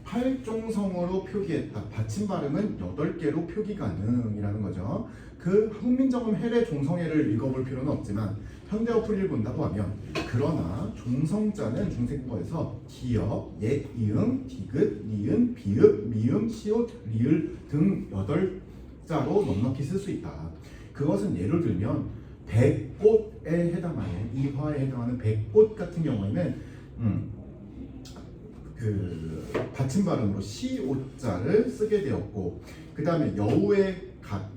팔종성어로 표기했다. 받침 발음은 8개로 표기 가능이라는 거죠. 그 훈민정음 해례 종성해를 읽어볼 필요는 없지만 현대어 풀이를 본다고 하면 그러나 종성자는 중세국어에서 기역, 옛, 이응, 디귿, 니은, 비읍, 미음, 시옷, 리을 등 8자로 넉넉히 쓸 수 있다. 그것은 예를 들면 백꽃에 해당하는 이화에 해당하는 백꽃 같은 경우에는 그 받침 발음으로 시옷자를 쓰게 되었고, 그 다음에 여우의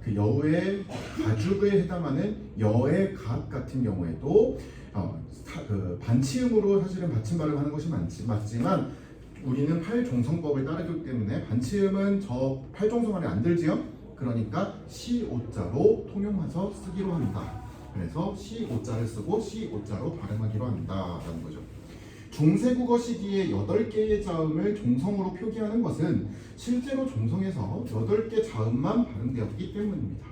그 여우의 가죽에 해당하는 여의 갓 같은 경우에도 그 반치음으로 사실은 받침 발음하는 것이 맞지만 우리는 팔종성법을 따르기 때문에 반치음은 저 팔종성 안에 안 들지요. 그러니까 시옷자로 통용해서 쓰기로 한다. 그래서 시옷자를 쓰고 시옷자로 발음하기로 한다라는 거죠. 중세국어 시기에 8개의 자음을 종성으로 표기하는 것은 실제로 종성에서 8개 자음만 발음되었기 때문입니다.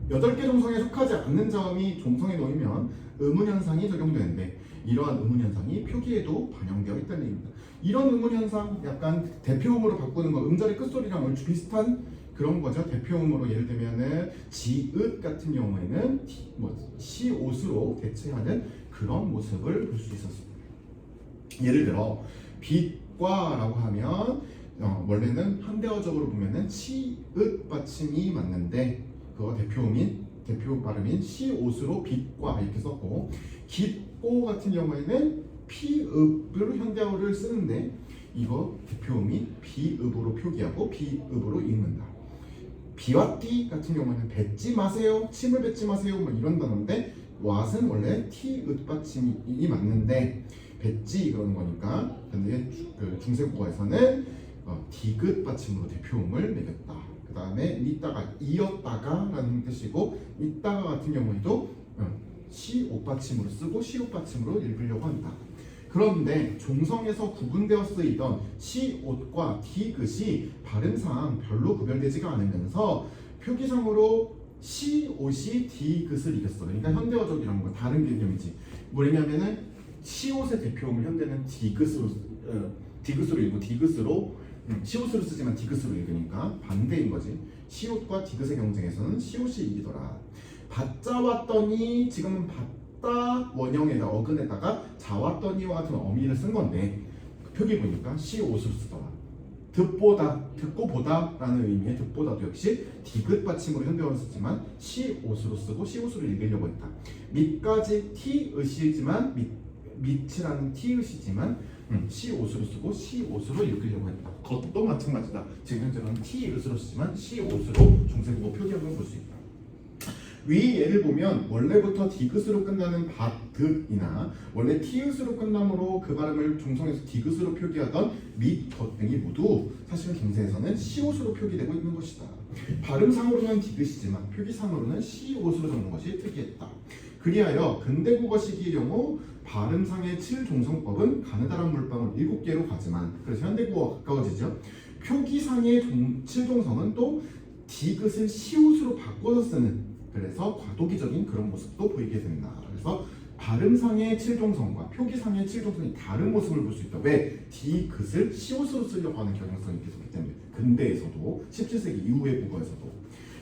8개 종성에 속하지 않는 자음이 종성에 놓이면 의문현상이 적용되는데 이러한 의문현상이 표기에도 반영되어 있다는 얘기입니다. 이런 의문현상, 약간 대표음으로 바꾸는 거, 음절의 끝소리랑 얼추 비슷한 그런 거죠. 대표음으로 예를 들면은 지읒 같은 경우에는 시옷으로 대체하는 그런 모습을 볼 수 있었습니다. 예를 들어 빛과라고 하면 원래는 현대어적으로 보면은 시읒 받침이 맞는데 그거 대표 발음인 시옷으로 빛과 이렇게 썼고, 깊고 같은 경우에는 피읍으로 현대어를 쓰는데 이거 대표음이 비읍으로 표기하고 비읍으로 읽는다. 비와 띠 같은 경우에는 뱉지 마세요, 침을 뱉지 마세요 뭐 이런 단어인데 왓은 원래 티읒 받침이 맞는데 뱉지 그러는 거니까, 근데 그 중세국어에서는 디귿 받침으로 대표음을 매겼다. 그 다음에 이따가 이었다가라는 뜻이고, 이따가 같은 경우에도 시옷 받침으로 쓰고 시옷 받침으로 읽으려고 한다. 그런데 종성에서 구분되어 쓰이던 시옷과 디귿이 발음상 별로 구별되지가 않으면서 표기상으로 시옷이 디귿을 이겼어. 그러니까 현대어적이라는 건 다른 개념이지. 뭐냐면은 시옷의 대표음을 현대는 디귿으로 읽고 디귿으로 시옷으로 쓰지만 디귿으로 읽으니까 반대인 거지. 시옷과 디귿의 경쟁에서는 시옷이 이기더라. 받자 왔더니 지금은 받다 원형에다 어근에다가 자왔더니와 같은 어미를 쓴 건데 표기 보니까 시옷으로 쓰더라. 듣고 보다라는 의미의 듣보다도 역시 디귿 받침으로 현대어를 쓰지만 시옷으로 쓰고 시옷으로 읽으려고 했다. 밑까지 티읒이지만 밑이라는 티읒이지만 시옷으로 쓰고 시옷으로 읽으려고 했다. 그것도 마찬가지다. 지금 현재는 티읒으로 쓰지만 시옷으로 중세국어 표기한 걸 볼 수 있다. 위 예를 보면 원래부터 디귿으로 끝나는 밭득이나 원래 티읒으로 끝나므로 그 발음을 중성에서 디귿으로 표기하던 밑, 덧 등이 모두 사실은 중세에서는 시옷으로 표기되고 있는 것이다. 발음상으로는 디귿이지만 표기상으로는 시옷으로 적는 것이 특이했다. 그리하여 근대국어 시기의 경우 발음상의 7종성법은 가느다란 물방울 7개로 가지만, 그래서 현대국어가 가까워지죠. 표기상의 7종성은 또 디귿을 시옷으로 바꿔서 쓰는, 그래서 과도기적인 그런 모습도 보이게 된다. 그래서 발음상의 7종성과 표기상의 7종성이 다른 모습을 볼 수 있다. 왜? 디귿을 시옷으로 쓰려고 하는 경향성이 있기 때문에. 근대에서도 17세기 이후의 국어에서도.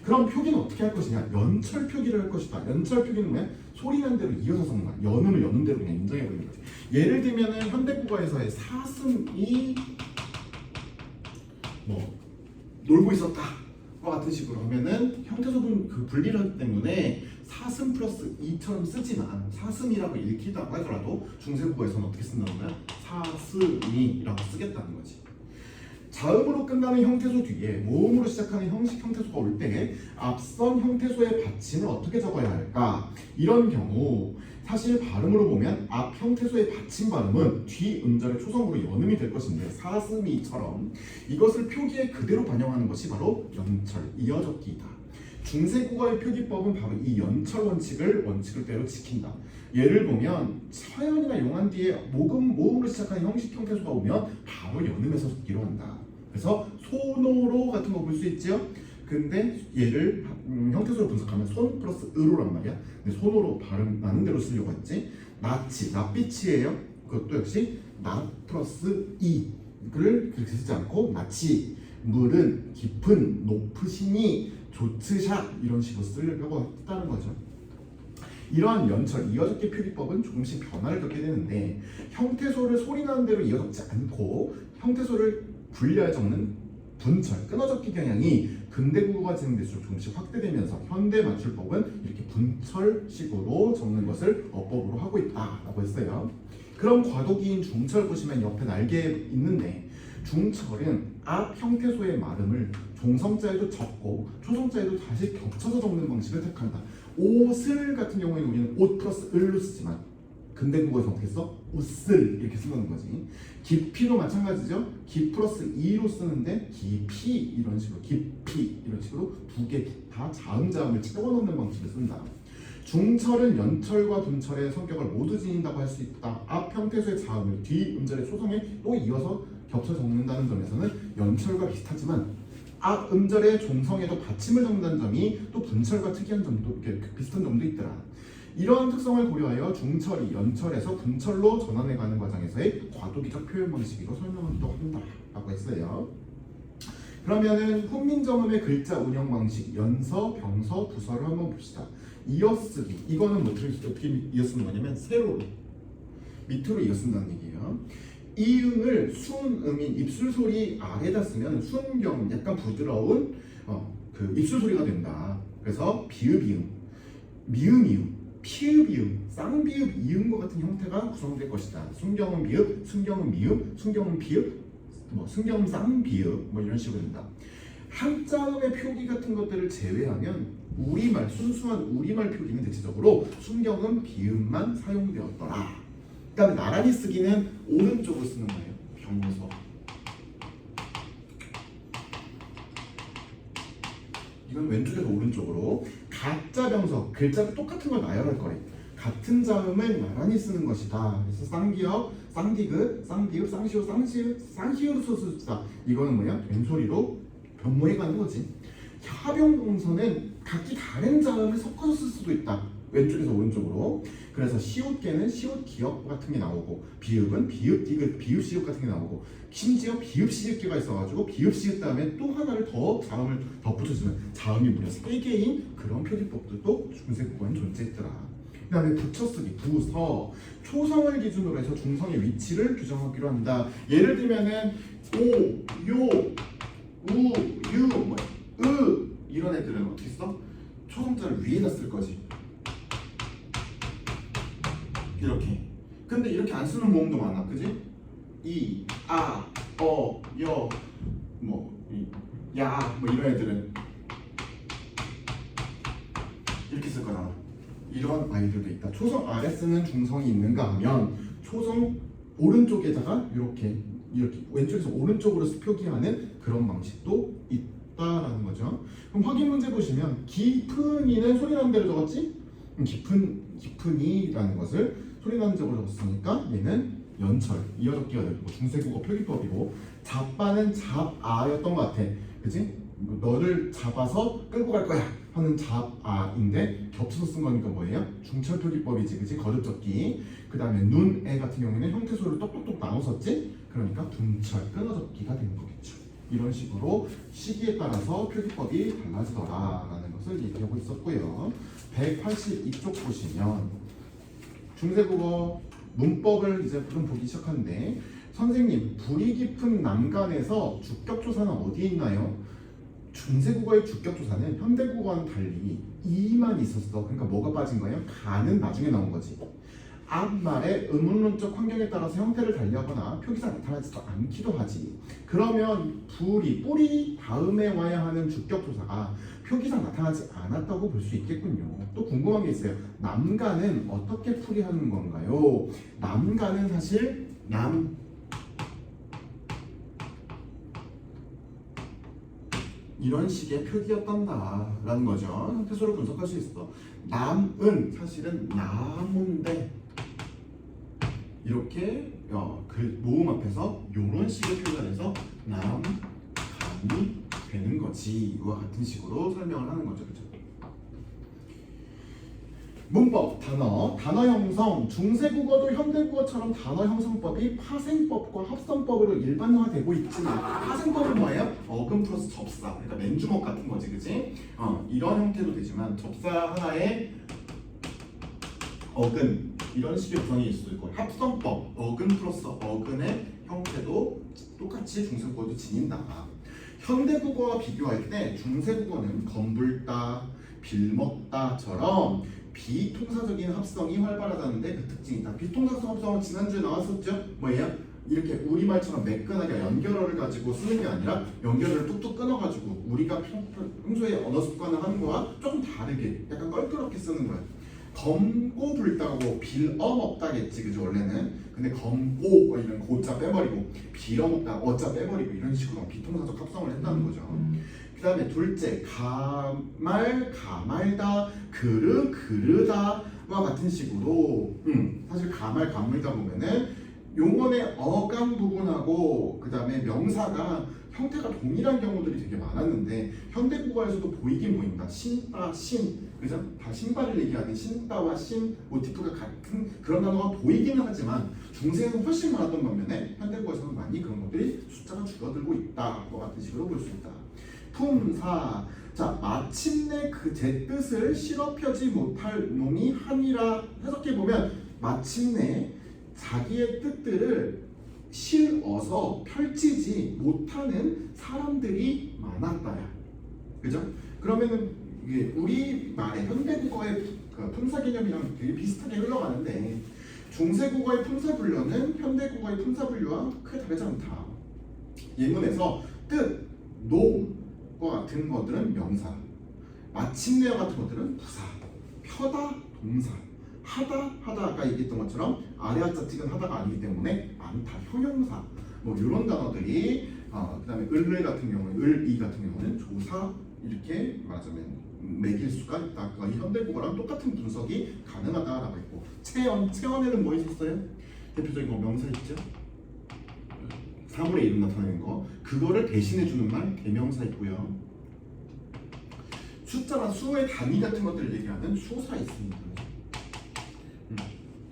그럼 표기는 어떻게 할 것이냐? 연철 표기를 할 것이다. 연철 표기는 뭐야? 소리난 대로 이어서 섞는 거야. 연음을 여는 대로 그냥 인정해버리는 거지. 예를 들면은 현대국어에서의 사슴이 놀고 있었다 같은 식으로 하면은 형태소분 그 분리를 하기 때문에 사슴 플러스 이처럼 쓰지만 사슴이라고 읽히다고 하더라도 중세국어에서는 어떻게 쓴다는 거야? 사슴이라고 쓰겠다는 거지. 자음으로 끝나는 형태소 뒤에 모음으로 시작하는 형식 형태소가 올 때 앞선 형태소의 받침을 어떻게 적어야 할까? 이런 경우 사실 발음으로 보면 앞 형태소의 받침 발음은 뒤 음절의 초성으로 연음이 될 것인데 사슴이처럼 이것을 표기에 그대로 반영하는 것이 바로 연철, 이어적기이다. 중세국어의 표기법은 바로 이 연철 원칙을 대로 지킨다. 예를 보면 서연이나 용한 뒤에 모음으로 시작하는 형식 형태소가 오면 바로 연음해서 쓰기로 한다. 그래서 소노로 같은 거 볼 수 있죠. 근데 얘를 형태소로 분석하면 손 플러스 으로란 말이야. 근데 손으로 발음 나는 대로 쓰려고 했지. 낫치, 낫빛이에요. 그것도 역시 낫 플러스 이 그렇게 쓰지 않고 마치 물은 깊은 높으시니 좋으샷 이런 식으로 쓰려고 했다는 거죠. 이러한 연철, 이어적기 표기법은 조금씩 변화를 겪게 되는데 형태소를 소리나는 대로 이어적지 않고 형태소를 분리하여 적는 분철, 끊어적기 경향이 근대 국어가 진행될수록 조금씩 확대되면서 현대 맞출법은 이렇게 분철식으로 적는 것을 어법으로 하고 있다라고 했어요. 그럼 과도기인 중철 보시면 옆에 날개 있는데 중철은 앞 형태소의 발음을 종성자에도 적고 초성자에도 다시 겹쳐서 적는 방식을 택한다. 옷을 같은 경우에는 우리는 옷 플러스 을로 쓰지만 근대 국어에서 어떻게 써? 옷을 이렇게 쓰는 거지. 깊이도 마찬가지죠. 기 플러스 이로 쓰는데 깊이 이런 식으로 깊이 이런 식으로 두 개 다 자음자음을 채워넣는 방식을 쓴다. 중철은 연철과 분철의 성격을 모두 지닌다고 할 수 있다. 앞 형태소의 자음을 뒤 음절의 초성에 또 이어서 겹쳐 적는다는 점에서는 연철과 비슷하지만 앞 음절의 종성에도 받침을 적는다는 점이 또 분철과 특이한 점도 이렇게 비슷한 점도 있더라. 이러한 특성을 고려하여 중철이 연철에서 분철로 전환해가는 과정에서의 과도기적 표현 방식으로 설명하기도 한다라고 했어요. 그러면은 훈민정음의 글자 운영 방식, 연서, 병서, 부서를 한번 봅시다. 이어쓰기, 이거는 뭐 어떻게 이어쓰는 거냐면 세로로 밑으로 이어쓴다는 얘기예요. 이응을 순음인 입술 소리 아래다 쓰면 순경, 약간 부드러운 그 입술 소리가 된다. 그래서 비읍이응, 미음이응, 피읍이응, 쌍비읍, 이응과 같은 형태가 구성될 것이다. 순경은 비읍, 순경은 미음, 순경은 비읍, 뭐 순경은 쌍비읍, 뭐 이런 식으로 된다. 한자음의 표기 같은 것들을 제외하면 우리말, 순수한 우리말 표기는 대체적으로 순경은 비읍만 사용되었더라. 그 다음에 나란히 쓰기는 오른쪽으로 쓰는 거예요. 병서. 이건 왼쪽에서 오른쪽으로. 가짜 병서, 글자를 똑같은 걸 나열할 거래. 같은 자음을 나란히 쓰는 것이다. 그래서 쌍기역, 쌍디귿, 쌍비읍, 쌍시오, 쌍시오로 쓰다. 이거는 뭐냐? 된소리로 변모해가는 거지. 합용동서는 각기 다른 자음을 섞어서 쓸 수도 있다. 왼쪽에서 오른쪽으로. 그래서 시옷계는 시옷기역 같은 게 나오고 비읍은 비읍, 디귿, 비읍, 시읍 같은 게 나오고 심지어 비읍, 시읍계가 있어가지고 비읍, 시읍 다음에 또 하나를 더 자음을 덧붙여주는 자음이 무려 3개인 그런 표기법들도 중세국어엔 존재했더라. 그 다음에 붙여쓰기, 부서, 초성을 기준으로 해서 중성의 위치를 규정하기로 한다. 예를 들면은 오, 요, 우, 유, 뭐, 으 이런 애들은 어떻게 써? 초성자를 위에다 쓸 거지. 이렇게. 근데 이렇게 안 쓰는 모음도 많아, 그지? 이, 아, 어, 여, 뭐, 야, 뭐 이런 애들은 이렇게 쓸 거잖아. 이런 아이들도 있다. 초성 아래 쓰는 중성이 있는가 하면 초성 오른쪽에다가 이렇게 왼쪽에서 오른쪽으로 표기하는 그런 방식도 있다라는 거죠. 그럼 확인 문제 보시면 깊은이는 소리 나는 대로 적었지? 깊은이라는 것을 소리 나는 대로 적었으니까 얘는 연철, 이어적기가 되고 중세국어 표기법이고 잡바는 잡아였던 것 같아. 그치? 너를 잡아서 끌고 갈 거야 하는 잡아인데 겹쳐서 쓴 거니까 뭐예요? 중철 표기법이지, 그치? 거듭적기. 그 다음에 눈, 애 같은 경우에는 형태소를 똑똑똑 나눠섰지? 그러니까 분철, 끊어적기가 되는 거겠죠. 이런 식으로 시기에 따라서 표기법이 달라지더라라는 것을 얘기하고 있었고요. 182쪽 보시면 중세국어 문법을 이제 좀 보기 시작하는데 선생님, 불이 깊은 남간에서 주격조사는 어디에 있나요? 중세국어의 주격조사는 현대국어와는 달리 이만 있었어. 그러니까 뭐가 빠진 거예요? 가는 나중에 나온 거지. 앞말의 의문론적 환경에 따라서 형태를 달리하거나 표기가 나타나지도 않기도 하지. 그러면 뿌리 다음에 와야 하는 주격조사가 표기상 나타나지 않았다고 볼 수 있겠군요. 또 궁금한 게 있어요. 남간은 어떻게 풀이하는 건가요? 남간은 사실 이런 식의 표기였단다라는 거죠. 형태소를 분석할 수 있어. 남은 사실은 나무인데 이렇게 모음 앞에서 이런 식의 표기가 돼서 남간이 되는 거지. 이와 같은 식으로 설명을 하는 거죠. 그죠? 문법, 단어 형성, 중세국어도 현대국어처럼 단어 형성법이 파생법과 합성법으로 일반화되고 있지만 파생법은 뭐예요? 어근 플러스 접사, 그러니까 맨주먹 같은 거지, 그지? 이런 형태도 되지만 접사 하나에 어근 이런 식의 구성이 있을 수도 있고 합성법, 어근 플러스 어근의 형태도 똑같이 중세국어도 지닌다. 현대국어와 비교할 때 중세국어는 검불다, 빌먹다처럼 비통사적인 합성이 활발하다는데 그 특징이 있다. 비통사적 합성은 지난주에 나왔었죠? 뭐예요? 이렇게 우리말처럼 매끈하게 연결어를 가지고 쓰는 게 아니라 연결어를 뚝뚝 끊어가지고 우리가 평소에 언어 습관을 하는 거와 조금 다르게 약간 껄끄럽게 쓰는 거예요. 검고 불다고 빌어먹다겠지, 그죠? 원래는. 근데 검고 이런 고자 빼버리고 빌어먹다 어자 빼버리고 이런 식으로 비통사적 합성을 한다는 거죠. 그 다음에 둘째, 가말다, 그르다와 같은 식으로 사실 가말다 보면은 용언의 어감 부분하고 그 다음에 명사가 형태가 동일한 경우들이 되게 많았는데 현대국어에서도 보이긴 보인다. 신다, 신, 그죠? 다 신발을 얘기하는 신다와 신 모티프가 같은 그런 단어가 보이기는 하지만 중세에는 훨씬 많았던 반면에 현대국어에서는 많이 그런 것들이 숫자가 줄어들고 있다. 뭐 같은 식으로 볼 수 있다. 품사, 자 마침내 그 제 뜻을 실어 펴지 못할 놈이 하니라 해석해 보면 마침내 자기의 뜻들을 실어서 펼치지 못하는 사람들이 많았다야. 그죠? 그러면은 이게 우리 말의 현대국어의 그 품사 개념이랑 되게 비슷하게 흘러가는데 중세국어의 품사 분류는 현대국어의 품사 분류와 크게 다르지 않다. 예문에서 뜻, 노과 같은 것들은 명사, 마침내와 같은 것들은 부사, 펴다 동사, 하다 아까 얘기했던 것처럼 아래 하자tik은 하다가 아니기 때문에 많다, 형용사 뭐 이런 단어들이 그다음에 을을 같은 경우는 을이 같은 경우는 조사 이렇게 말하자면 매길 수가 있다. 이 현대국어랑 똑같은 분석이 가능하다라고 했고 체언에는 뭐 있었어요? 대표적인 거 명사 있죠? 사물의 이름 나타내는 거 그거를 대신해 주는 말 대명사 있고요. 숫자나 수의 단위 같은 것들을 얘기하는 수사 있습니다.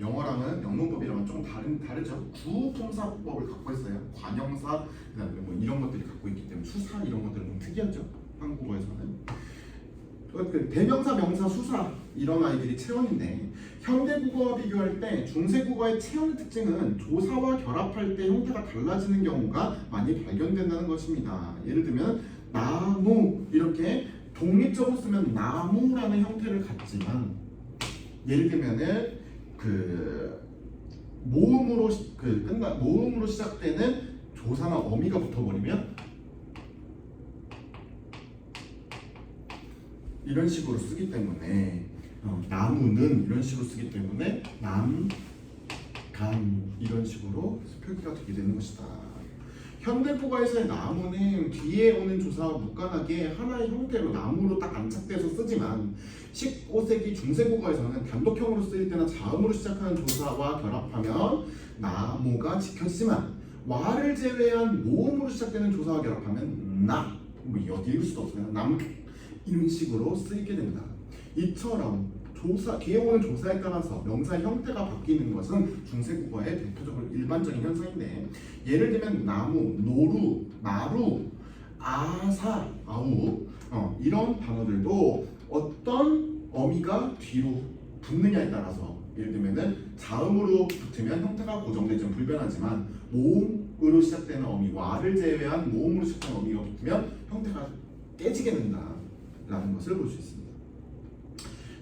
영어랑은 영문법이랑은 조금 다르죠. 구통사법을 갖고 있어요. 관형사, 그다음에 뭐 이런 것들이 갖고 있기 때문에 수사 이런 것들은 좀 특이하죠. 한국어에서는. 그 대명사, 명사, 수사 이런 아이들이 체언인데 현대국어와 비교할 때 중세국어의 체언의 특징은 조사와 결합할 때 형태가 달라지는 경우가 많이 발견된다는 것입니다. 예를 들면 나무 이렇게 독립적으로 쓰면 나무라는 형태를 갖지만 예를 들면은 그 모음으로 시작되는 조사나 어미가 붙어버리면 이런 식으로 쓰기 때문에 나무는 이런 식으로 쓰기 때문에 남, 감 이런 식으로 표기가 되게 되는 것이다. 현대국어에서의 나무는 뒤에 오는 조사와 무관하게 하나의 형태로 나무로 딱 안착돼서 쓰지만 15세기 중세국어에서는 단독형으로 쓰일 때나 자음으로 시작하는 조사와 결합하면 나무가 지켜지지만 와를 제외한 모음으로 시작되는 조사와 결합하면 나, 뭐 어디 읽을 수도 없어요. 남 이런 식으로 쓰이게 된다. 이처럼 뒤에 오는 조사에 따라서 명사의 형태가 바뀌는 것은 중세국어의 대표적으로 일반적인 현상인데 예를 들면 나무, 노루, 나루, 아사, 아우 이런 단어들도 어떤 어미가 뒤로 붙느냐에 따라서 예를 들면은 자음으로 붙으면 형태가 고정되지만 불변하지만 모음으로 시작되는 어미, 와를 제외한 모음으로 시작되는 어미가 붙으면 형태가 깨지게 된다라는 것을 볼 수 있습니다.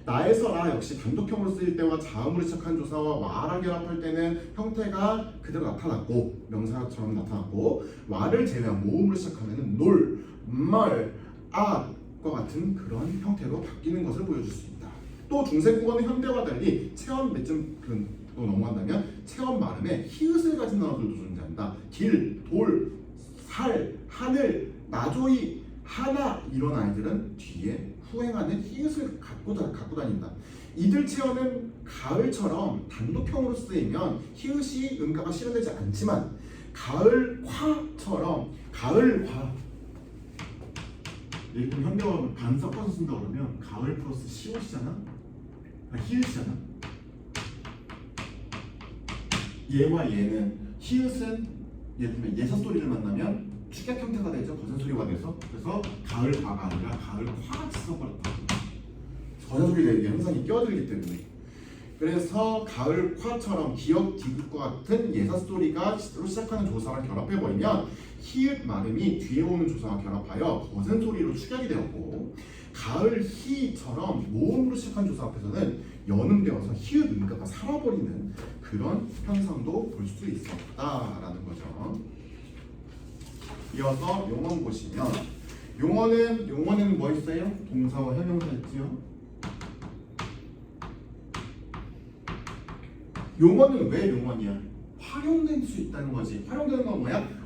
나에서라 역시 단독형으로 쓰일 때와 자음으로 시작한 조사와 와랑 결합할 때는 형태가 그대로 나타났고 명사처럼 나타났고 와를 제외한 모음으로 시작하면 놀, 말, 악과 같은 그런 형태로 바뀌는 것을 보여줄 수 있다. 또 중세국어는 현대와 달리 체언 몇점 또 넘어간다면 체언 발음에 히읗을 가진 단어들도 존재한다. 길, 돌, 살, 하늘, 나조이, 하나 이런 아이들은 뒤에 후행하는 히읗을 갖고 다닌다. 이들 체언은 가을처럼 단독형으로 쓰이면 히읗이 음가가 실현되지 않지만 가을화처럼 가을화 예를 들면 현대어를 반 섞어서 쓴다 그러면 가을 플러스 시옷이잖아. 히읗이잖아. 얘와 얘는 히읗은 예를 들면 예사 소리를 만나면 축약 형태가 되죠. 거센 소리가 돼서. 그래서 가을 과가 아니라 가을 과같이 써버렸다. 거센 소리가 이게 항상 끼어들기 때문에. 그래서 가을 과처럼 기역 디귿과 같은 예사 소리가 로 시작하는 조사가 결합해버리면 히읗 말음이 뒤에 오는 조사와 결합하여 거센 소리로 축약이 되었고, 가을 히처럼 모음으로 시작한 조사 앞에서는 연음되어서 히읗 음가가 살아버리는 그런 현상도 볼 수 있었다라는 거죠. 이어서 용언 보시면, 용언에는 뭐 있어요? 동사와 형용사 있지요. 용언은 왜 용언이야? 활용될 수 있다는 거지. 활용되는 건 뭐야?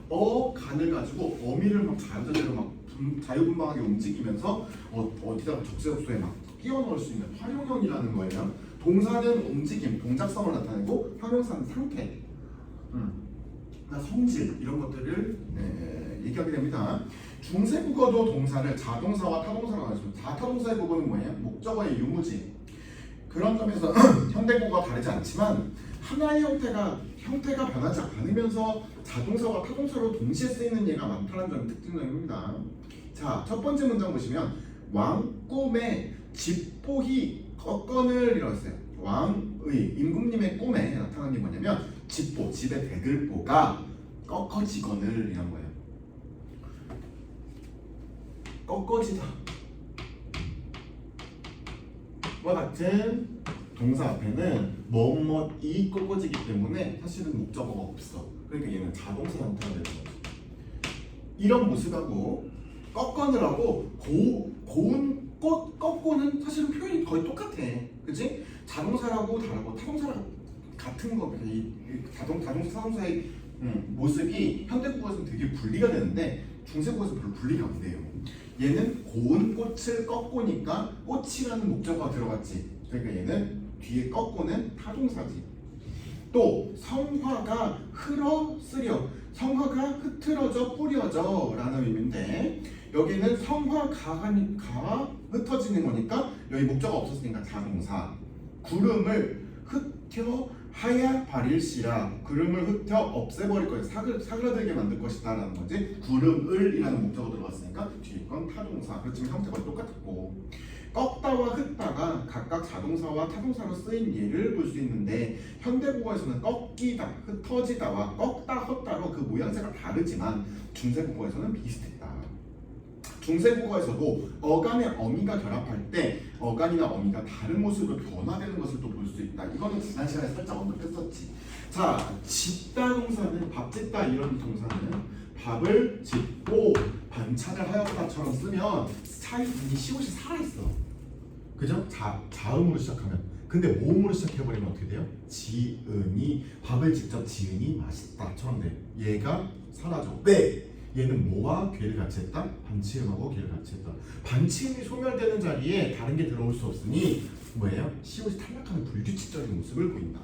간을 가지고 어미를 막 자유자재로 막 자유분방하게 움직이면서 어디다가 적재적소에 막 끼워 넣을 수 있는 활용형이라는 거예요. 동사는 움직임, 동작성을 나타내고 형용사는 상태, 성질 이런 것들을 얘기하게 됩니다. 중세국어도 동사를 자동사와 타동사로 나누죠. 자타동사의 부분은 뭐예요? 목적어의 유무지. 그런 점에서 현대국어가 다르지 않지만 하나의 형태가 변하지 않으면서 자동사와 타동사로 동시에 쓰이는 예가 많다는 점이 특징적입니다. 자, 첫 번째 문장 보시면 왕 꿈에 집보희 꺾건을 이뤘어요. 왕의 임금님의 꿈에 나타난 게 뭐냐면 집보, 집의 대들보가 꺾어지건을 이런 거예요. 꺾어지다 와 같은 동사 앞에는 뭐뭐이 꺾어지기 때문에 사실은 목적어가 없어. 그러니까 얘는 자동사 형태가 되는 거죠. 이런 모습하고 꺾어를 하고 고운 꽃 꺾고는 사실은 표현이 거의 똑같아. 그치? 자동사라고 다르고 타동사랑 같은 거. 이 자동사 타동사의 모습이 현대국어에서는 되게 분리가 되는데 중세국어에서는 별로 분리가 안 돼요. 얘는 고운 꽃을 꺾고니까 꽃이라는 목적어가 들어갔지. 그러니까 얘는 뒤에 꺾고는 타동사지. 또 성화가 흐러쓰려, 성화가 흐트러져 뿌려져 라는 의미인데 여기는 성화가 흩어지는 거니까 여기 목적어가 없었으니까 자동사. 구름을 흩겨 하야 바릴시라, 구름을 흩어 없애버릴 거예요. 사그라들게 만들 것이다 라는 거지. 구름을이라는 목적어 들어갔으니까 뒤에 건 타동사. 그렇지만 형태가 똑같았고, 꺾다와 흩다가 각각 자동사와 타동사로 쓰인 예를 볼 수 있는데 현대국어에서는 꺾이다, 흩어지다와 꺾다, 헛다로 그 모양새가 다르지만 중세국어에서는 비슷했다. 중세국어에서도 어간의 어미가 결합할 때 어간이나 어미가 다른 모습으로 변화되는 것을 또 볼 수 있다. 이거는 지난 시간에 살짝 언급했었지. 자, 짓다 동사는 밥 짓다 이런 동사는 밥을 짓고 반찬을 하였다처럼 쓰면 이 시옷이 살아있어. 그죠? 자음으로 시작하면. 근데 모음으로 시작해버리면 어떻게 돼요? 지은이, 밥을 직접 지은이 맛있다처럼 돼. 얘가 사라져. 왜? 얘는 뭐와 괴를 같이 했다? 반치음하고 괴를 같이 했다. 반치음이 소멸되는 자리에 다른 게 들어올 수 없으니 뭐예요? 시옷이 탈락하는 불규칙적인 모습을 보인다.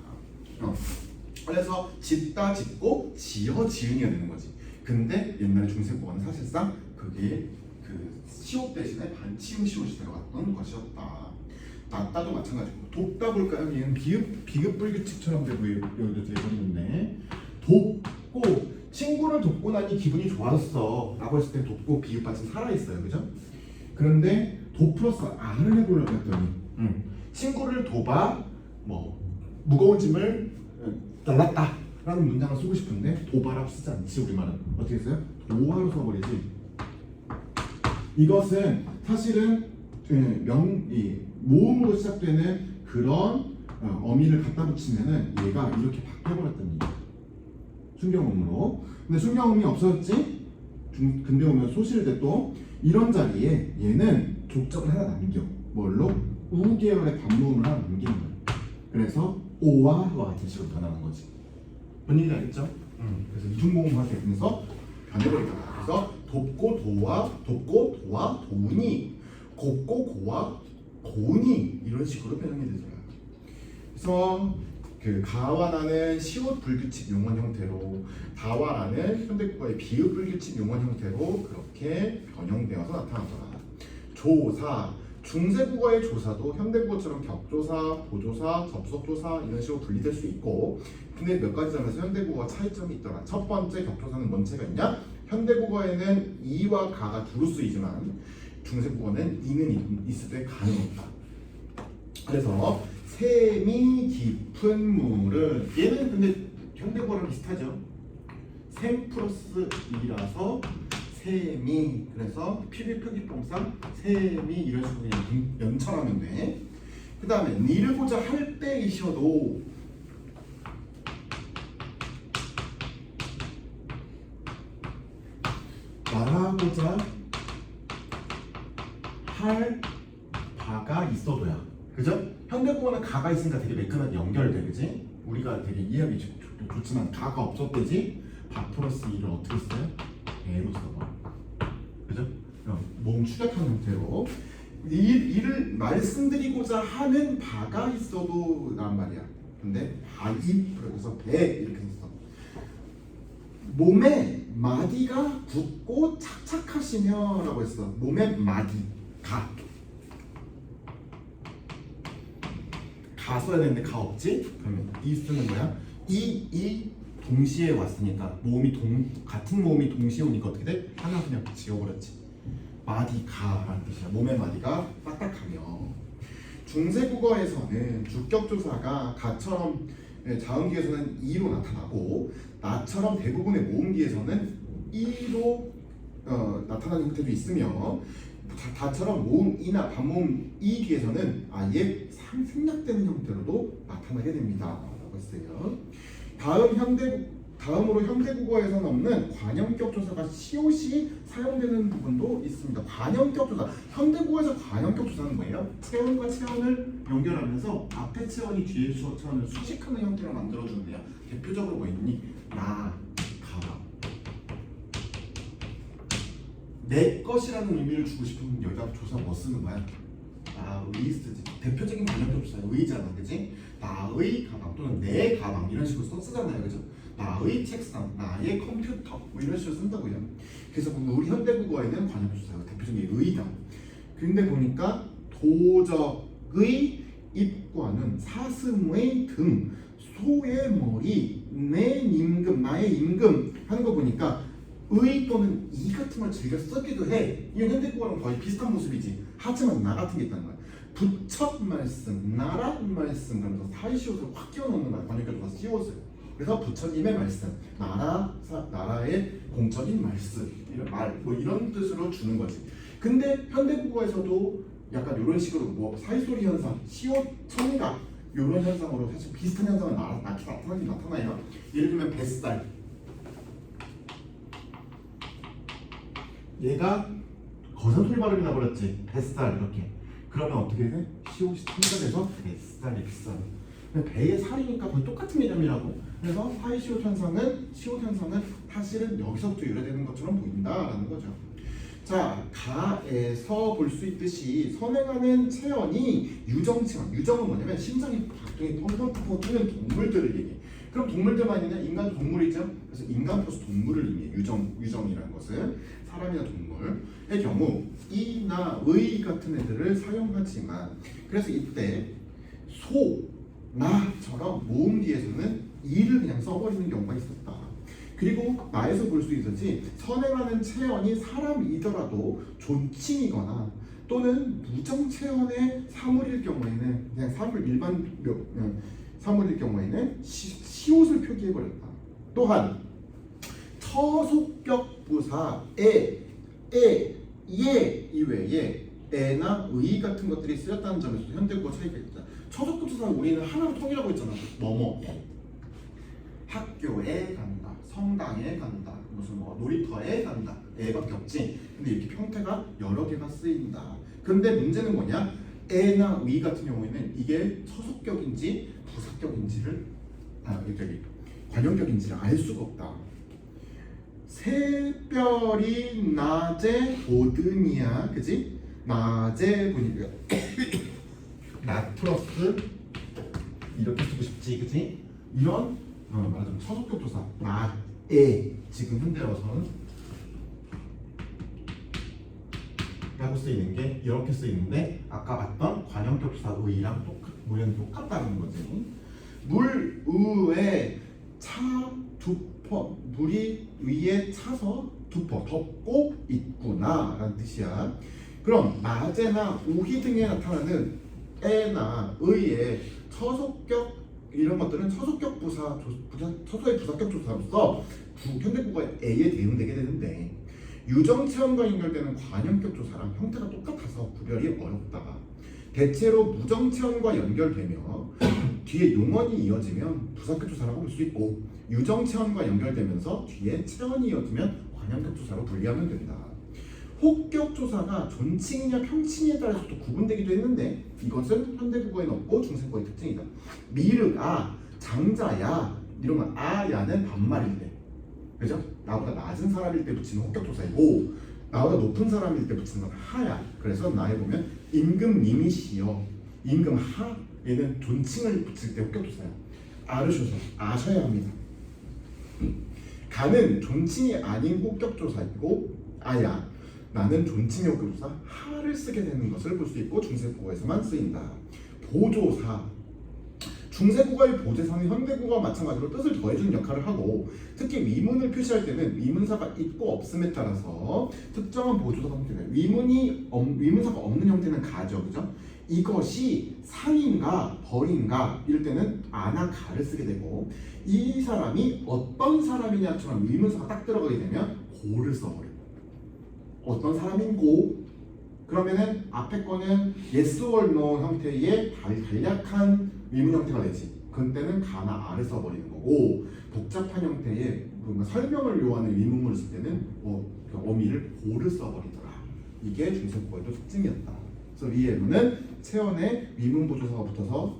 그래서 짓다, 짓고 지어, 지은이가 되는 거지. 근데 옛날에 중세국어는 사실상 그게 그 시옷 대신에 반치음 시옷이 들어갔던 것이었다. 낫다도 마찬가지고. 돕다 볼까요? 얘는 비읍 불규칙처럼 되버리는데 돕고 친구를 돕고 나니 기분이 좋아졌어 라고 했을 때 돕고 비읍 받침 살아있어요. 그죠? 그런데 돕 플러스 R을 해보려고 했더니 친구를 돕아 뭐 무거운 짐을 날랐다 라는 문장을 쓰고 싶은데 도바라고 쓰지 않지. 우리말은 어떻게 써요? 도화로 써버리지. 이것은 사실은 모음으로 시작되는 그런 어미를 갖다 붙이면은 얘가 이렇게 바뀌어버렸다는 얘기야. 순경음으로. 근데 순경음이 없어졌지? 근대 오면 소실대 또 이런 자리에 얘는 족적을 하나 남겨. 뭘로? 우 계열의 반모음을 하나 남기는 거야. 그래서 오와 와 같은 식으로 변하는 거지. 뭔 얘기인지 알겠죠? 그래서 이중모음화 되면서 변해버리다. 그래서 돕고 도와 도우니, 곱고 고와 고우니 이런 식으로 변형이 되잖아요. 그래서 그 가와 나는 시옷 불규칙 용언 형태로, 다와 나는 현대국어의 비읍 불규칙 용언 형태로 그렇게 변형되어서 나타나더라. 중세국어의 조사도 현대국어처럼 격조사, 보조사, 접속조사 이런 식으로 분리될 수 있고, 근데 몇 가지 점에서 현대국어가 차이점이 있더라. 첫 번째 격조사는 뭔 차이가 있냐? 현대국어에는 이와 가가 두루 쓰이지만 중세국어는 이는 있을 때 가는 없다. 그래서 샘이 깊은 물은, 얘는 근데 현대국어랑 비슷하죠. 샘 플러스 이라서 샘이, 그래서 필기 표기법상 샘이 이런 식으로 그냥 연천하면 돼. 그 다음에 니르고자 할 때이셔도 말하고자 할 바가 있어도야. 그죠? 현대국어는 가가 있으니까 되게 매끈하게 연결돼, 그지? 우리가 되게 이해하기 좋지만 가가 없었대지. 바 플러스 이를 어떻게 써요? 배로 써봐. 그죠? 모음 추격하는 형태로 이를 말씀드리고자 하는 바가 있어도 란 말이야. 근데 바이 그래서 배 이렇게 썼어. 몸에 마디가 굳고 착착하시며라고 했어. 몸에 마디 가 써야 되는데 가 없지? 그러면 이 쓰는 거야. 이 동시에 왔으니까 같은 모음이 동시에 오니까 어떻게 돼? 하나 그냥 지워버렸지. 마디가라는 뜻이야. 몸의 마디가 딱딱하며. 중세국어에서는 주격조사가 가처럼 자음기에서는 이로 나타나고 나처럼 대부분의 모음기에서는 이로 나타나는 형태도 있으며, 다처럼 모음 이나 반모음 이 뒤에서는 아예 생략되는 형태로도 나타나게 됩니다. 라고 했어요. 다음으로 현대국어에서는 없는 관형격 조사가 시옷이 사용되는 부분도 있습니다. 관형격 조사. 현대국어에서 관형격 조사는 뭐예요? 체언과 체언을 연결하면서 앞에 체언이 뒤에 체언을 수식하는 형태로 만들어주는데요. 대표적으로 뭐 있니? 나, 가. 내 것이라는 의미를 주고 싶으면 여기다 조사 뭐 쓰는 거야? 나의 쓰지. 대표적인 관형격 조사야. 의잖아, 그지? 나의 가방 또는 내 가방 이런 식으로 쓰잖아요, 그죠? 나의 책상, 나의 컴퓨터 뭐 이런 식으로 쓴다고요. 그래서 우리 현대국어에는 관형격 조사가 대표적인 의다. 근데 보니까 도적의 입과는 사슴의 등, 소의 머리, 내 임금, 나의 임금 하는 거 보니까 의 또는 이 같은 걸 즐겨 쓰기도 해. 이건 현대국어랑 거의 비슷한 모습이지. 하지만 나 같은 게 있다는 거야. 부처 말씀, 나란 말씀 그러면서 사이시옷을 확 끼워넣는 거야. 관형격조사 시옷을. 그래서 부처님의 말씀, 나라의 공적인 말씀, 이런 뜻으로 주는 거지. 근데 현대국어에서도 약간 이런 식으로 뭐 사이소리 현상, 시옷 청각 이런 현상으로 사실 비슷한 현상은 나타나요. 예를 들면 뱃살. 얘가 거센소리 발음이 나버렸지. 뱃살 이렇게. 그러면 어떻게 돼? 시옷이 첨가돼서 뱃살이 비싸. 배의 살이니까 거의 똑같은 개념이라고. 그래서 사이시옷 현상은 시옷 현상은 사실은 여기서부터 유래되는 것처럼 보인다라는 거죠. 자, 가에서 볼 수 있듯이 선행하는 체언이 유정체언. 유정은 뭐냐면 심장이 박동이 펑펑펑 뛰는 동물들을 얘기해. 그럼 동물들만 있느냐? 인간도 동물이죠. 그래서 인간 플러스 동물을 의미해. 유정이라는 것은 사람이나 동물의 경우 이나 의 같은 애들을 사용하지만, 그래서 이때 소, 나처럼 모음 뒤에서는 이를 그냥 써버리는 경우가 있었다. 그리고 나에서 볼 수 있었지, 선행하는 체언이 사람이더라도 존칭이거나 또는 무정체언의 사물일 경우에는 그냥 사물일 경우에는 시옷을 표기해버렸다. 또한 처속격 부사 에, 예 이외에 에나 의 같은 것들이 쓰였다는 점에서 현대국어 차이가 있다. 처속격 부사는 우리는 하나로 통일하고 있잖아. 뭐뭐 학교에 간다, 성당에 간다, 무슨 뭐 놀이터에 간다, 에밖에 없지. 근데 이렇게 형태가 여러 개가 쓰인다. 근데 문제는 뭐냐? 에나 의 같은 경우에는 이게 처속격인지 부사격인지를 관형격인지를 알 수가 없다. 새별이 낮에 보드니아, 그지? 낮에 보니까 낮 플러스 이렇게 쓰고 싶지, 그지? 이런 말하자면 처속격 조사 낮에 지금 현대어서는 라고 쓰이는 게 이렇게 쓰이는데 아까 봤던 관형격 조사 의랑 모양이 똑같다는 거지. 물 위에 차 두퍼, 물이 위에 차서 두퍼 덮고 있구나 라는 뜻이야. 그럼 낮에나 오히 등에 나타나는 에나 의의 처속격 이런 것들은 처속격 처소의 부사격 조사로서 현대국어의 에에 대응되게 되는데 유정체험과 연결되는 관형격 조사랑 형태가 똑같아서 구별이 어렵다. 대체로 무정체험과 연결되며 뒤에 용언이 이어지면 부사격 조사라고 볼 수 있고 유정체험과 연결되면서 뒤에 체언이 이어지면 관형격 조사로 분리하면 된다. 혹격 조사가 존칭이냐 평칭에 따라서도 구분되기도 했는데 이것은 현대국어에는 없고 중세국어의 특징이다. 미르가 장자야 이런 건 아야는 반말일 때, 그죠? 나보다 낮은 사람일 때 붙이는 혹격 조사이고 나보다 높은 사람일 때 붙이는 건 하야. 그래서 나에 보면 임금님이시여, 임금하 얘는 존칭을 붙일 때 혹격 조사야. 알으셔서 아셔야 합니다. 가는 존칭이 아닌 혹격 조사이고 아야 나는 존칭의 혹격 조사 하를 쓰게 되는 것을 볼 수 있고 중세국어에서만 쓰인다. 보조사 중세국어의 보조사는 현대국어와 마찬가지로 뜻을 더해주는 역할을 하고 특히 위문을 표시할 때는 위문사가 있고 없음에 따라서 특정한 보조사 형태는 위문사가 없는 형태는 가죠, 그죠? 이것이 상인가 벌인가 이럴 때는 아나 가를 쓰게 되고 이 사람이 어떤 사람이냐처럼 위문사가 딱 들어가게 되면 고를 써버려요. 어떤 사람인고 그러면은 앞에 거는 yes or no 형태의 간략한 위문 형태가 되지. 그때는 가나 아를 써버리는 거고 복잡한 형태의 뭔가 설명을 요하는 위문문을 쓸 때는 어미를 고를 써버리더라. 이게 중세국어의 특징이었다. 그래서 이 예문은 체언에 위문 보조사가 붙어서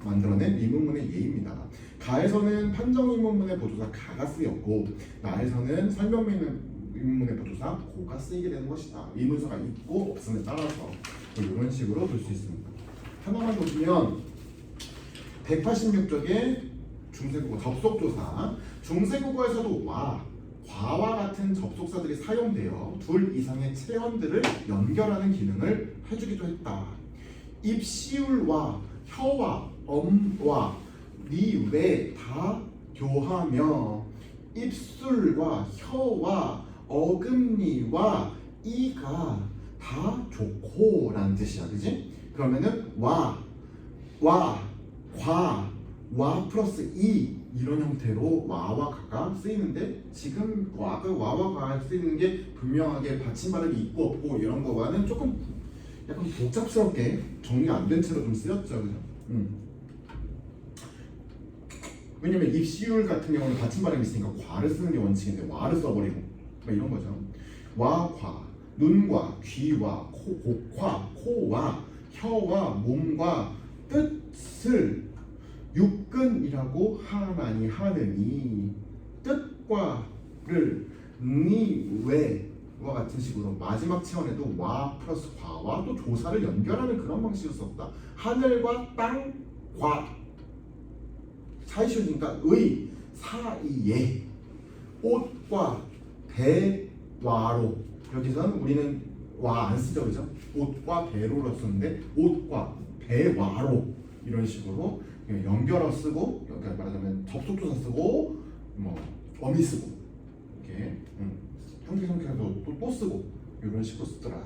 만들어낸 위문문의 예입니다. 가에서는 판정 위문문의 보조사 가가 쓰였고 나에서는 설명 위문문의 보조사 고가 쓰이게 되는 것이다. 위문사가 있고 없음에 따라서 이런 식으로 볼 수 있습니다. 하나만 보시면 186쪽의 중세국어 접속조사 중세국어에서도 와, 과와 같은 접속사들이 사용되어 둘 이상의 체언들을 연결하는 기능을 해주기도 했다. 입시울과 혀와 엄와 니외 다 교하며 입술과 혀와 어금니와 이가 다 좋고 라는 뜻이야, 그지? 그러면은 와, 과 플러스 이 이런 형태로 와와 가가 쓰이는데 지금 와와 가가 쓰이는 게 분명하게 받침 발음이 있고 없고 이런 거와는 조금 약간 복잡스럽게 정리가 안 된 채로 좀 쓰였죠, 그죠? 왜냐면 입시율 같은 경우는 받침 발음이 있으니까 과를 쓰는 게 원칙인데 와를 써버리고 이런 거죠. 와, 과, 눈과 귀와 곡과 코와 혀와 몸과 뜻을 육근이라고 하나니 하느니 뜻과를 니외와 같은 식으로 마지막 체언에도 와 플러스 과와 또 조사를 연결하는 그런 방식을 썼다. 하늘과 땅과 사이쇼니까 의 사이에 옷과 배와로 여기서는 우리는 와 안 쓰죠, 그죠? 옷과 배로로 썼는데 옷과 배와로 이런 식으로 연결어 쓰고 여기 말하자면 접속조사 쓰고 뭐 어미 쓰고 이렇게 형태성격도 또 쓰고 이런 식으로 쓰더라.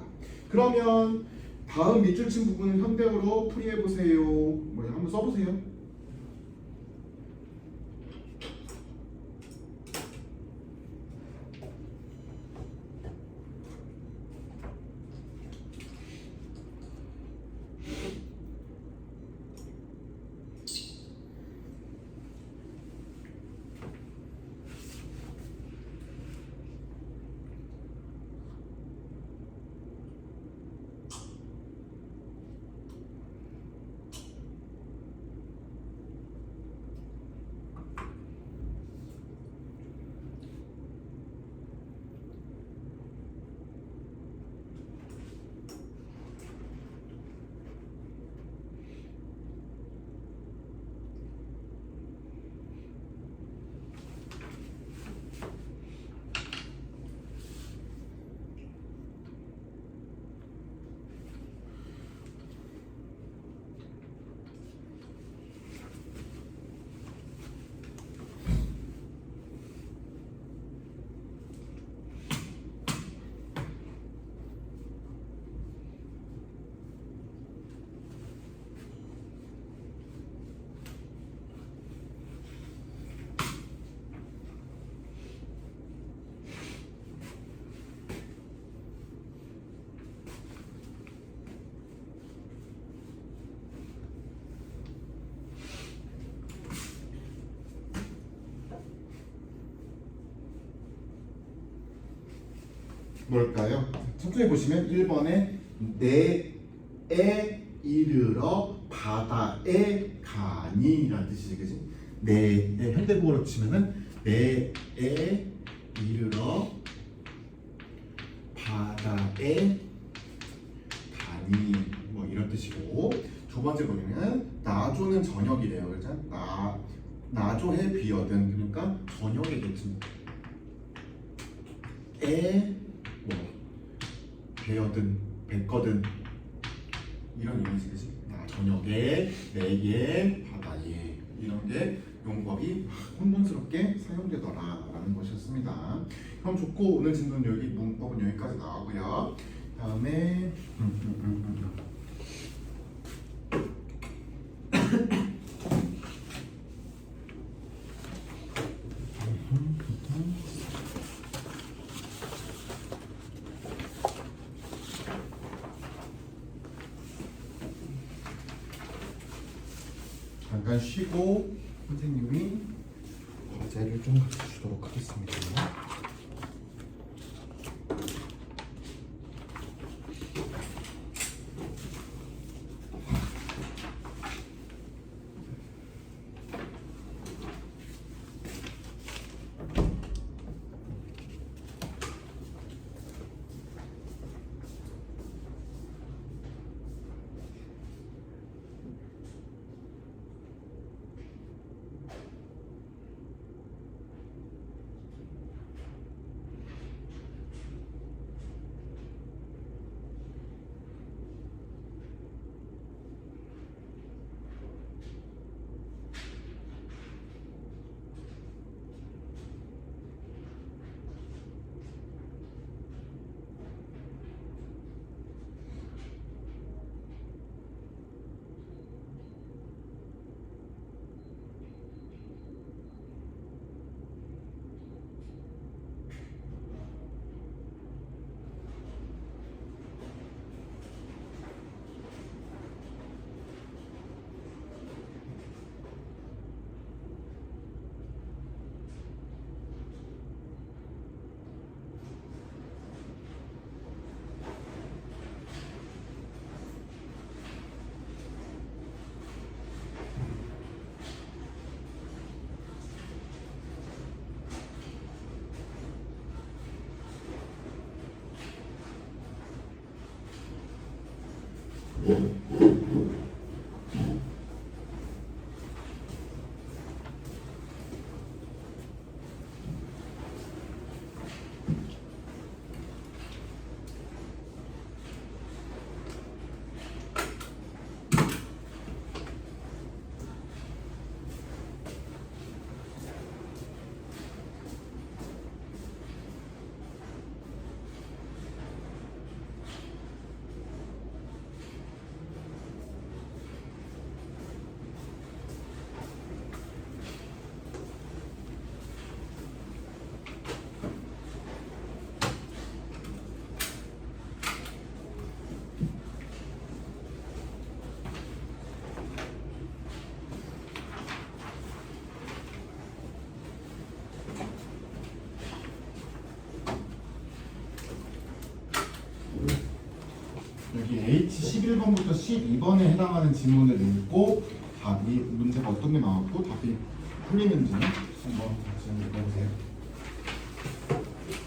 그러면 다음 밑줄 친 부분은 현대어로 풀이해 보세요. 뭐 한번 써보세요. 뭘까요? 천천히 보시면 1번에 내에 이르러 바다에 가니라는 뜻이지, 그지? 내에 현대국어로 치면은 내에 이르러 바다에 가니 뭐 이런 뜻이고, 두 번째 보면은 나조는 저녁이래요, 그죠? 나조해 비어든, 그러니까 저녁이겠지. 뭐 배어든, 뱉거든 이런 의미지, 그지? 저녁에, 내에, 바다에 이런 게 용법이 혼돈스럽게 사용되더라라는 것이었습니다. 그럼 좋고 오늘 진도는 여기 문법은 여기까지 나오고요. 다음에 잠깐 쉬고 선생님이 과제를 좀 가르쳐주도록 하겠습니다. 여기 H11번부터 12번에 해당하는 지문을 읽고 답이 문제가 어떤 게 나왔고 답이 풀리는지 한번 같이 읽어보세요.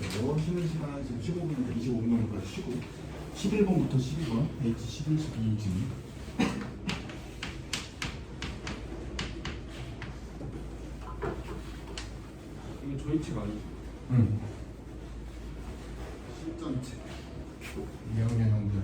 그리고 쉬는 시간 지금 15분인데 25분 정도까지 쉬고 11번부터 12번 H11, 12 지문. 이거 조이치가 아니죠? 실전체 2학년 형들